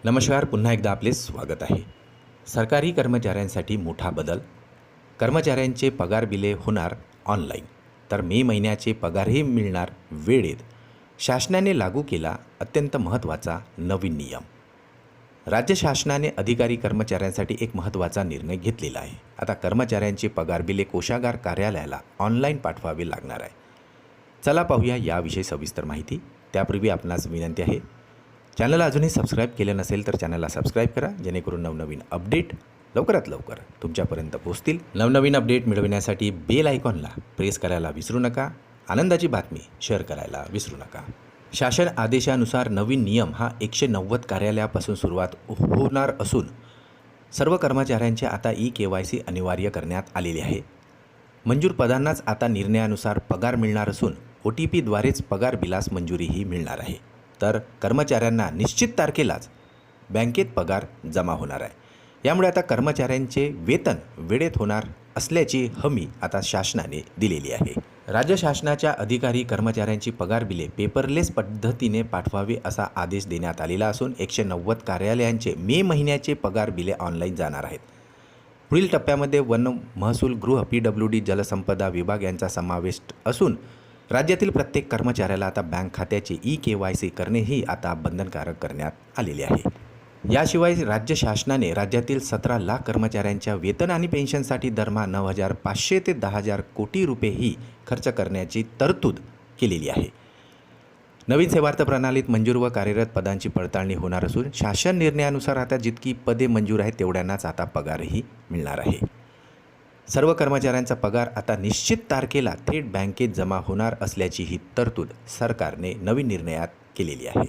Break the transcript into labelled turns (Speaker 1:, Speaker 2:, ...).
Speaker 1: नमस्कार. पुन्हा एकदा आपले स्वागत आहे. सरकारी कर्मचाऱ्यांसाठी मोठा बदल. कर्मचाऱ्यांचे पगार बिले होणार ऑनलाईन, तर मे महिन्याचे पगारही मिळणार वेळेत. शासनाने लागू केला अत्यंत महत्त्वाचा नवीन नियम. राज्य शासनाने अधिकारी कर्मचाऱ्यांसाठी एक महत्त्वाचा निर्णय घेतलेला आहे. आता कर्मचाऱ्यांचे पगार बिले कोषागार कार्यालयाला ऑनलाईन पाठवावे लागणार आहे. चला पाहूया याविषयी सविस्तर माहिती. त्यापूर्वी आपणास विनंती आहे, चॅनलला अजूनही सबस्क्राईब केलं नसेल तर चॅनलला सबस्क्राईब करा, जेणेकरून नवनवीन अपडेट लवकरात लवकर तुमच्यापर्यंत पोहोचतील. नवनवीन अपडेट मिळविण्यासाठी बेल आयकॉनला प्रेस करायला विसरू नका. आनंदाची बातमी शेअर करायला विसरू नका. शासन आदेशानुसार नवीन नियम हा 190 कार्यालयापासून सुरुवात होणार असून सर्व कर्मचाऱ्यांचे आता KYC अनिवार्य करण्यात आलेले आहे. मंजूर पदांनाच आता निर्णयानुसार पगार मिळणार असून OTPद्वारेच पगार बिलास मंजुरीही मिळणार आहे. तर कर्मचाऱ्यांना निश्चित तारखेलाच बँकेत पगार जमा होणार आहे. यामुळे आता कर्मचाऱ्यांचे वेतन वेळेत होणार असल्याची हमी आता शासनाने दिलेली आहे. राज्य शासनाच्या अधिकारी कर्मचाऱ्यांची पगार बिले पेपरलेस पद्धतीने पाठवावे असा आदेश देण्यात आलेला असून 190 कार्यालयांचे मे महिन्याचे पगार बिले ऑनलाईन जाणार आहेत. पुढील टप्प्यामध्ये वन, महसूल, गृह, PWD, जलसंपदा विभाग यांचा समावेश असून राज्यातील प्रत्येक कर्मचाऱ्याला आता बँक खात्याचे KYC करणेही आता बंधनकारक करण्यात आलेले आहे. याशिवाय राज्य शासनाने राज्यातील 17 लाख कर्मचाऱ्यांच्या वेतन आणि पेन्शनसाठी दरमहा 9,500 ते 10,000 कोटी रुपयेही खर्च करण्याची तरतूद केलेली आहे. नवीन सेवार्थ प्रणालीत मंजूर व कार्यरत पदांची पडताळणी होणार असून शासन निर्णयानुसार आता जितकी पदे मंजूर आहेत तेवढ्यांनाच आता पगारही मिळणार आहे. सर्व कर्मचाऱ्यांचा पगार आता निश्चित तारखेला थेट बँकेत जमा होणार असल्याची ही तरतूद सरकारने नवीन निर्णयात केलेली आहे.